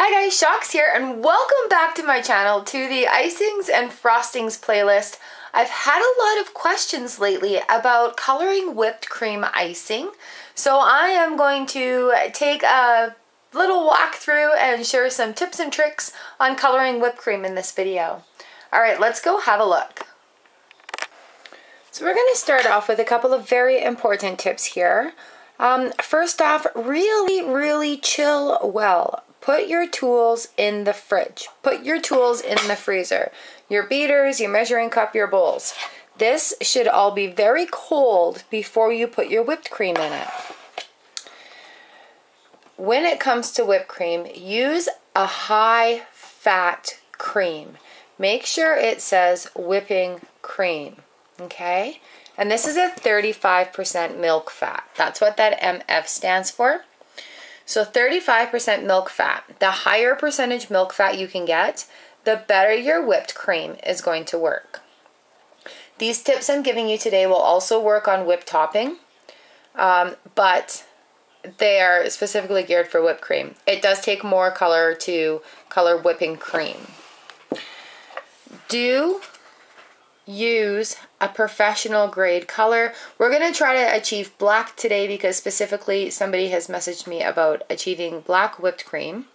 Hi guys, Chox here and welcome back to my channel to the Icings and Frostings playlist. I've had a lot of questions lately about coloring whipped cream icing, so I am going to take a little walkthrough and share some tips and tricks on coloring whipped cream in this video. Alright, let's go have a look. So we're going to start off with a couple of very important tips here. First off, really chill well. Put your tools in the fridge. Put your tools in the freezer. Your beaters, your measuring cup, your bowls. This should all be very cold before you put your whipped cream in it. When it comes to whipped cream, use a high-fat cream. Make sure it says whipping cream, okay? And this is a 35% milk fat. That's what that MF stands for. So 35% milk fat. The higher percentage milk fat you can get, the better your whipped cream is going to work. These tips I'm giving you today will also work on whipped topping, but they are specifically geared for whipped cream. It does take more color to color whipping cream. Do use a professional grade color. We're going to try to achieve black today because specifically somebody has messaged me about achieving black whipped cream.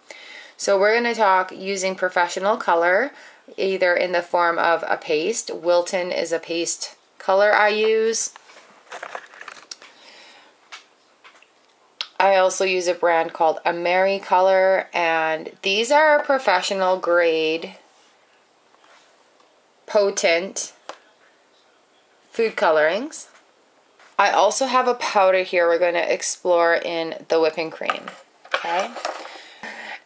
So we're going to talk using professional color, either in the form of a paste. Wilton is a paste color I use. I also use a brand called AmeriColor, and these are professional grade, potent food colorings. I also have a powder here we're going to explore in the whipping cream. Okay?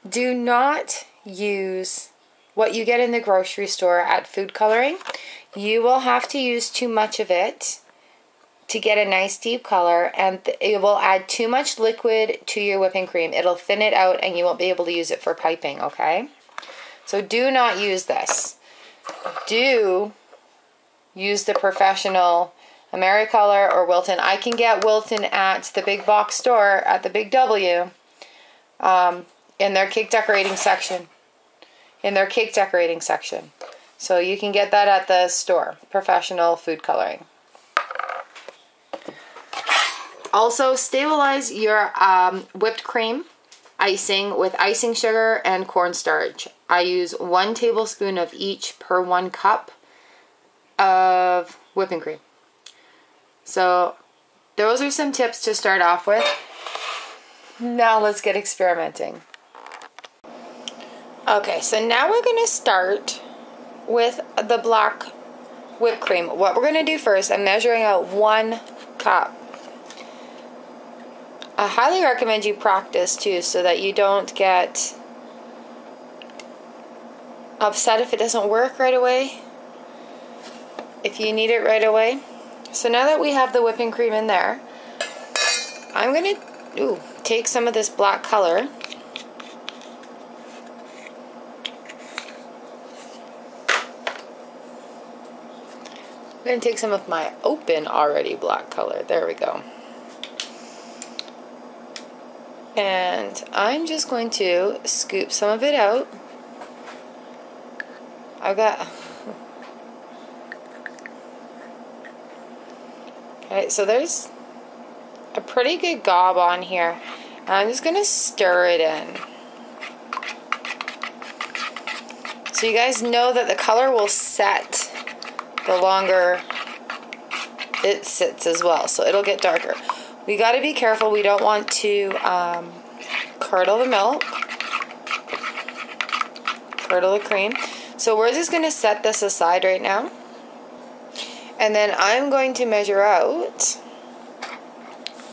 Do not use what you get in the grocery store at food coloring. You will have to use too much of it to get a nice deep color, and it will add too much liquid to your whipping cream. It'll thin it out and you won't be able to use it for piping, okay? So do not use this. Do use the professional AmeriColor or Wilton. I can get Wilton at the big box store at the Big W in their cake decorating section. So you can get that at the store. Professional food coloring. Also, stabilize your whipped cream icing with icing sugar and cornstarch. I use 1 tablespoon of each per 1 cup of whipping cream. So those are some tips to start off with. Now let's get experimenting. Okay, so now we're going to start with the black whipped cream. What we're going to do first, I'm measuring out 1 cup. I highly recommend you practice too so that you don't get upset if it doesn't work right away. If you need it right away. So now that we have the whipping cream in there, I'm going to take some of this black color. I'm going to take some of my open already black color. There we go. And I'm just going to scoop some of it out. Okay, so there's a pretty good gob on here. I'm just going to stir it in. So you guys know that the color will set the longer it sits as well. So it'll get darker. We got to be careful. We don't want to curdle the milk. Curdle the cream. So we're just going to set this aside right now. And then I'm going to measure out.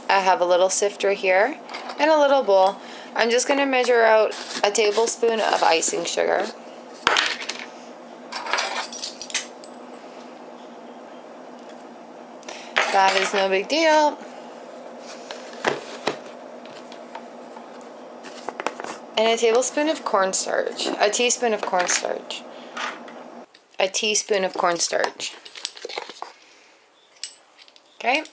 I have a little sifter here and a little bowl. I'm just going to measure out a tablespoon of icing sugar. That is no big deal. And a tablespoon of cornstarch. A teaspoon of cornstarch. A teaspoon of cornstarch. Okay.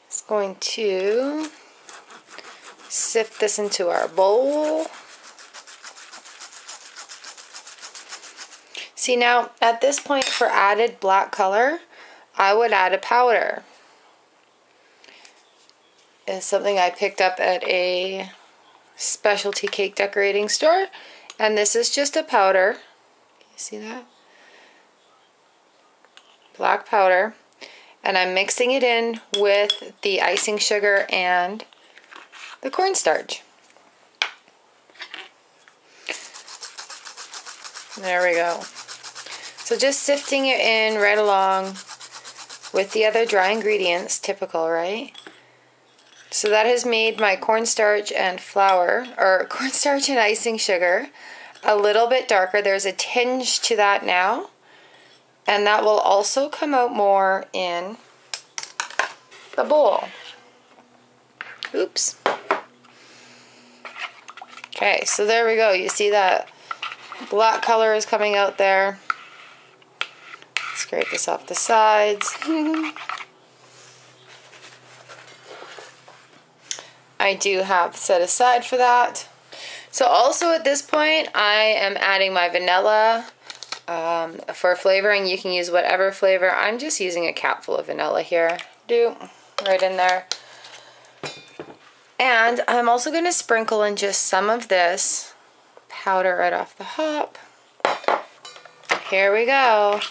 It's going to sift this into our bowl. See, now at this point, for added black color, I would add a powder. It's something I picked up at a specialty cake decorating store, and this is just a powder. Can you see that? Black powder, and I'm mixing it in with the icing sugar and the cornstarch. There we go. So just sifting it in right along with the other dry ingredients, typical, right? So that has made my cornstarch and flour, or cornstarch and icing sugar, a little bit darker. There's a tinge to that now, and that will also come out more in the bowl. Oops. Okay, so there we go. You see that black color is coming out there. Scrape this off the sides. I do have set aside for that. So also at this point, I am adding my vanilla. For flavoring, you can use whatever flavor. I'm just using a capful of vanilla here. Right in there. And I'm also going to sprinkle in just some of this powder right off the hop. Here we go.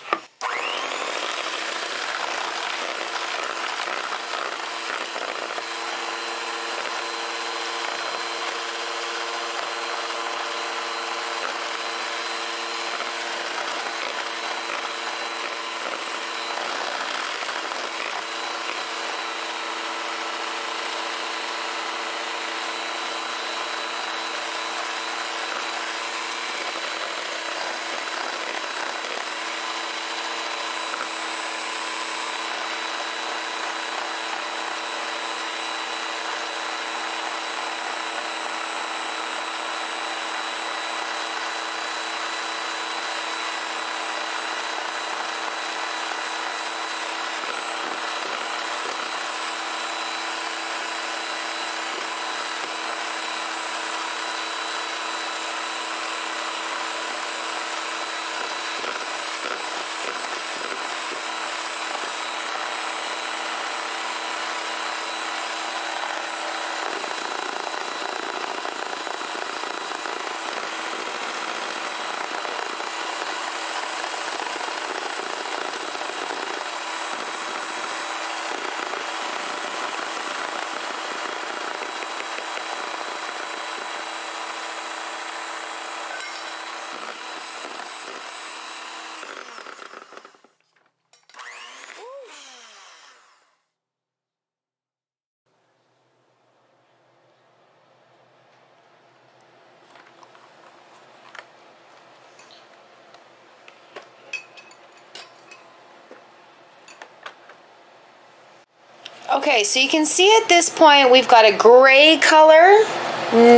Okay, so you can see at this point we've got a gray color,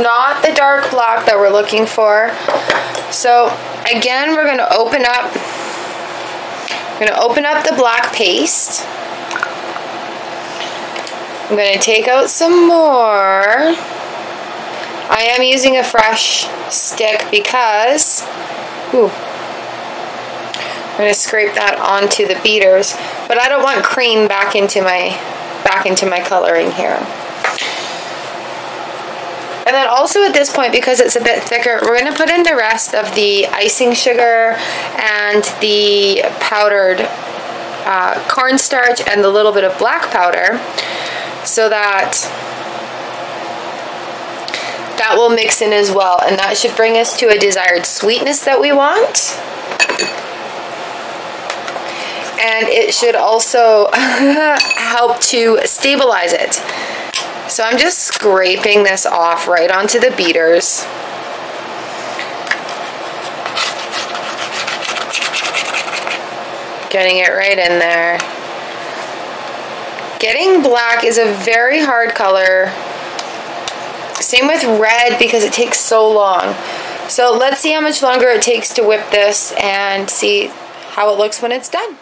not the dark black that we're looking for. So again, we're going to open up the black paste. I'm going to take out some more. I am using a fresh stick because I'm going to scrape that onto the beaters, but I don't want cream back into my coloring here. And then also at this point, because it's a bit thicker, we're going to put in the rest of the icing sugar and the powdered cornstarch and the little bit of black powder, so that will mix in as well, and that should bring us to a desired sweetness that we want. And it should also help to stabilize it. So I'm just scraping this off right onto the beaters. Getting it right in there. Getting black is a very hard color. Same with red because it takes so long. So let's see how much longer it takes to whip this and see how it looks when it's done.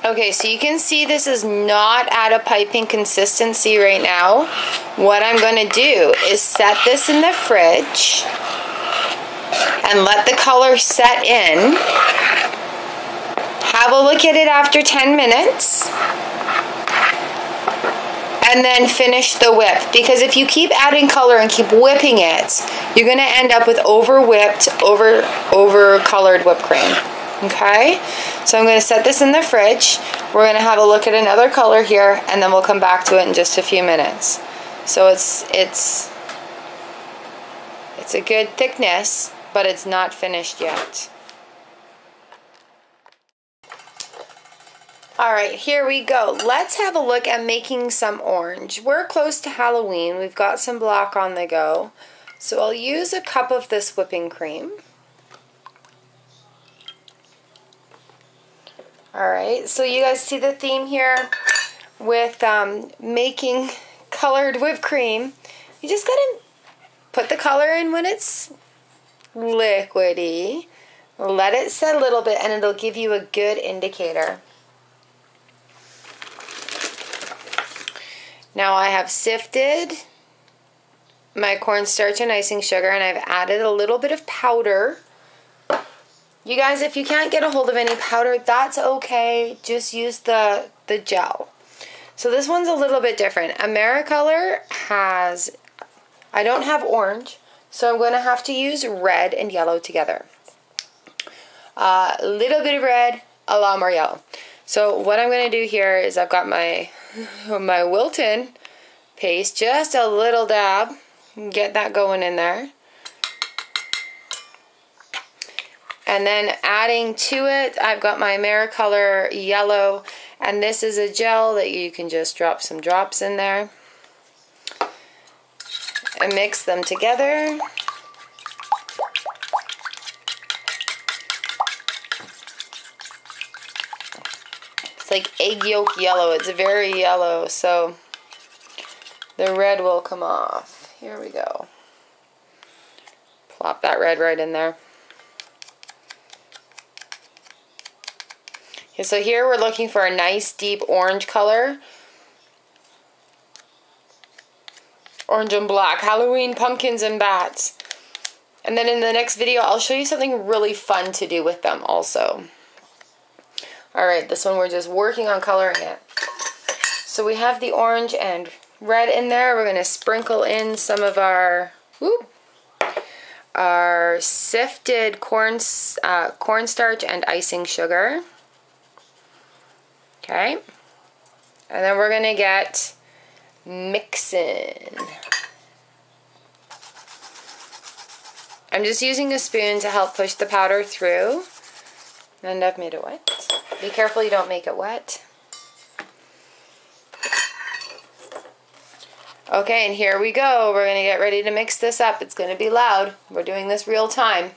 Okay, so you can see this is not at a piping consistency right now. What I'm going to do is set this in the fridge and let the color set in. Have a look at it after 10 minutes. And then finish the whip. Because if you keep adding color and keep whipping it, you're going to end up with over-whipped, over-colored whipped cream. Okay? So I'm going to set this in the fridge. We're going to have a look at another color here, and then we'll come back to it in just a few minutes. So it's a good thickness, but it's not finished yet. Alright, here we go. Let's have a look at making some orange. We're close to Halloween. We've got some black on the go. So I'll use a cup of this whipping cream. Alright, so you guys see the theme here with making colored whipped cream. You just gotta put the color in when it's liquidy. Let it set a little bit and it'll give you a good indicator. Now I have sifted my cornstarch and icing sugar, and I've added a little bit of powder. You guys, if you can't get a hold of any powder, that's okay. Just use the gel. So this one's a little bit different. Americolor has, I don't have orange, so I'm going to have to use red and yellow together. A little bit of red, a lot more yellow. So what I'm going to do here is I've got my Wilton paste, just a little dab, get that going in there. And then adding to it, I've got my Americolor yellow, and this is a gel that you can just drop some drops in there and mix them together. It's like egg yolk yellow. It's very yellow, so the red will come off. Here we go. Plop that red right in there. Okay, so here we're looking for a nice deep orange color. Orange and black. Halloween pumpkins and bats. And then in the next video, I'll show you something really fun to do with them also. Alright, this one we're just working on coloring it. So we have the orange and red in there. We're going to sprinkle in some of our sifted cornstarch and icing sugar. Okay. And then we're going to get mixing. I'm just using a spoon to help push the powder through. And I've made it wet. Be careful you don't make it wet. Okay, and here we go. We're going to get ready to mix this up. It's going to be loud. We're doing this real time.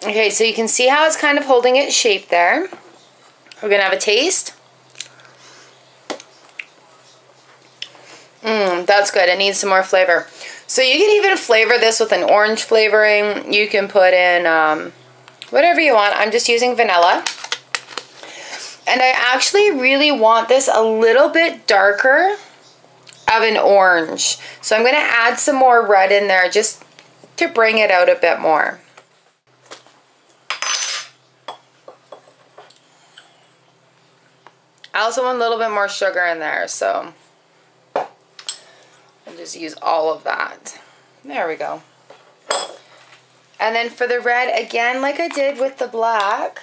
Okay, so you can see how it's kind of holding its shape there. We're going to have a taste. That's good. It needs some more flavor. So you can even flavor this with an orange flavoring. You can put in whatever you want. I'm just using vanilla. And I actually really want this a little bit darker of an orange. So I'm going to add some more red in there just to bring it out a bit more. I also want a little bit more sugar in there, so I'll just use all of that. There we go. And then for the red, again, like I did with the black,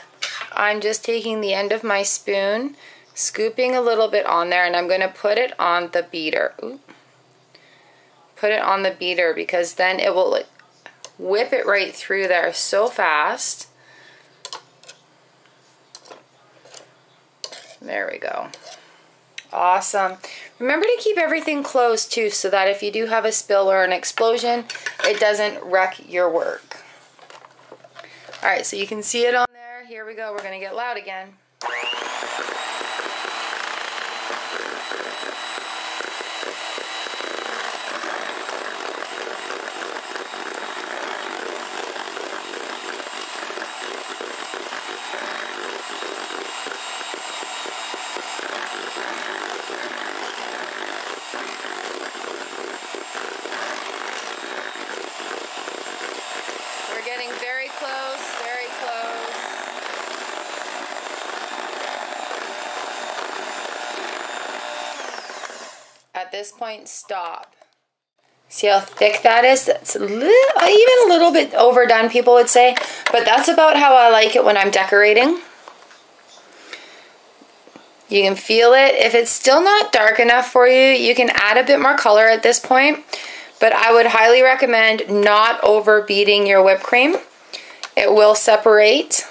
I'm just taking the end of my spoon, scooping a little bit on there, and I'm going to put it on the beater. Ooh. Put it on the beater because then it will whip it right through there so fast. There we go. Awesome. Remember to keep everything closed too, so that if you do have a spill or an explosion, it doesn't wreck your work. All right, so you can see it on there. Here we go. We're going to get loud again. At this point, stop. See how thick that is? It's even a little bit overdone, people would say, but that's about how I like it when I'm decorating. You can feel it. If it's still not dark enough for you, you can add a bit more color at this point, but I would highly recommend not over beating your whipped cream. It will separate.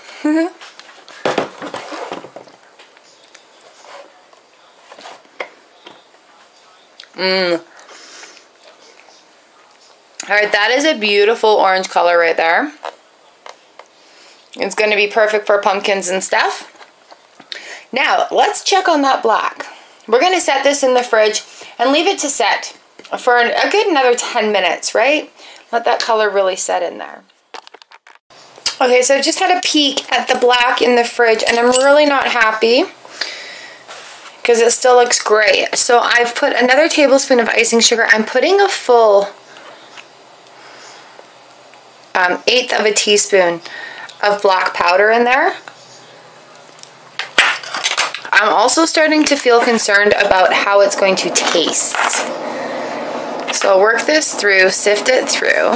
Alright, that is a beautiful orange color right there. It's going to be perfect for pumpkins and stuff. Now, let's check on that black. We're going to set this in the fridge and leave it to set for a good another 10 minutes, right? Let that color really set in there. Okay, so I've just had a peek at the black in the fridge, and I'm really not happy because it still looks great. So I've put another tablespoon of icing sugar. I'm putting a full 1/8 of a teaspoon of black powder in there. I'm also starting to feel concerned about how it's going to taste. So I'll work this through, sift it through.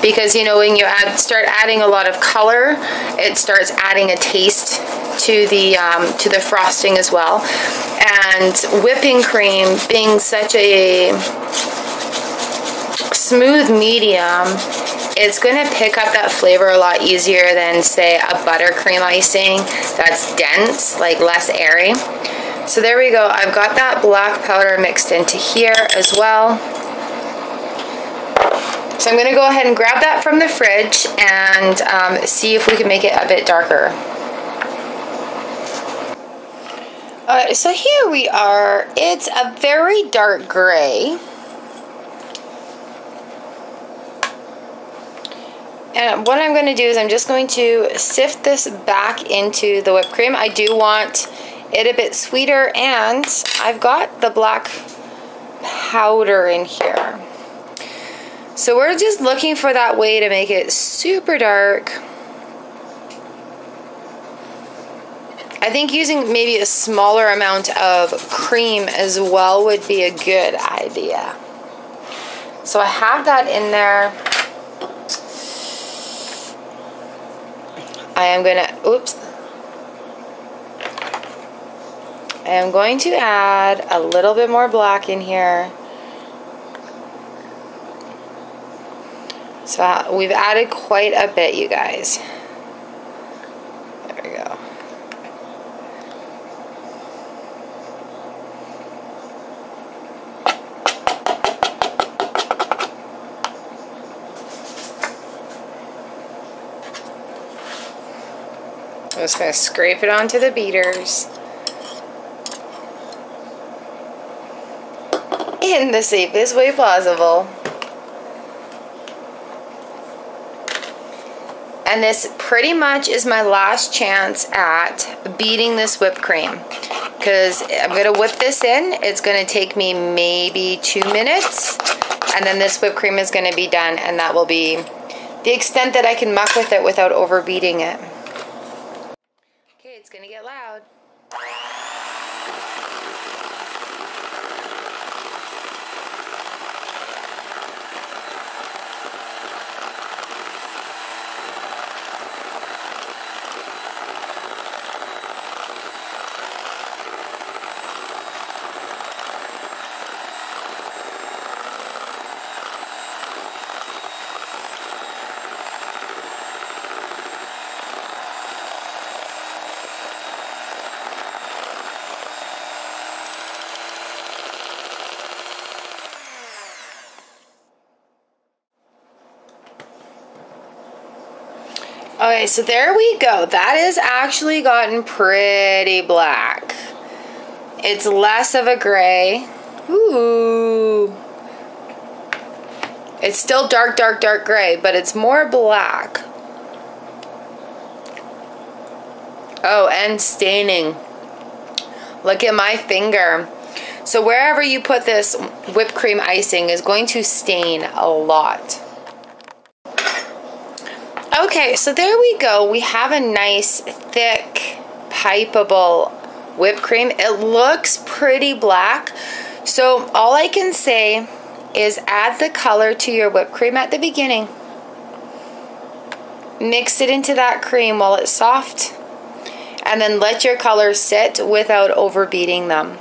Because, you know, when you start adding a lot of color, it starts adding a taste to the frosting as well. And whipping cream being such a smooth medium, it's going to pick up that flavor a lot easier than, say, a buttercream icing that's dense, like less airy. So there we go. I've got that black powder mixed into here as well. So I'm going to go ahead and grab that from the fridge and see if we can make it a bit darker. So here we are. It's a very dark gray. And what I'm going to do is I'm just going to sift this back into the whipped cream. I do want it a bit sweeter, and I've got the black powder in here. So we're just looking for that way to make it super dark. I think using maybe a smaller amount of cream as well would be a good idea. So I have that in there. I am going to add a little bit more black in here. So we've added quite a bit, you guys. There we go. I'm just going to scrape it onto the beaters in the safest way possible. And this pretty much is my last chance at beating this whipped cream, because I'm going to whip this in. It's going to take me maybe 2 minutes, and then this whipped cream is going to be done, and that will be the extent that I can muck with it without overbeating it. Okay, it's going to get loud. Okay, so there we go. That has actually gotten pretty black. It's less of a gray. Ooh. It's still dark, dark, dark gray, but it's more black. Oh, and staining. Look at my finger. So wherever you put this whipped cream icing is going to stain a lot. Okay, so there we go. We have a nice, thick, pipeable whipped cream. It looks pretty black. So all I can say is add the color to your whipped cream at the beginning. Mix it into that cream while it's soft. And then let your colors sit without overbeating them.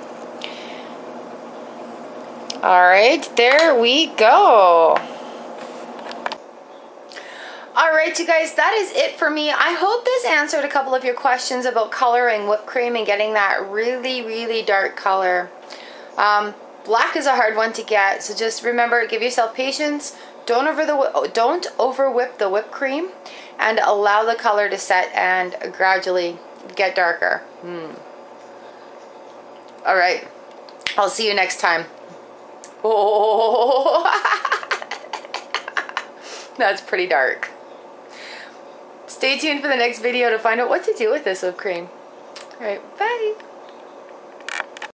Alright, there we go. Alright, you guys, that is it for me. I hope this answered a couple of your questions about coloring whipped cream and getting that really, really dark color. Black is a hard one to get, so just remember, give yourself patience. Don't over whip the whipped cream, and allow the color to set and gradually get darker. Alright, I'll see you next time. Oh, that's pretty dark. Stay tuned for the next video to find out what to do with this whipped cream. Alright, bye.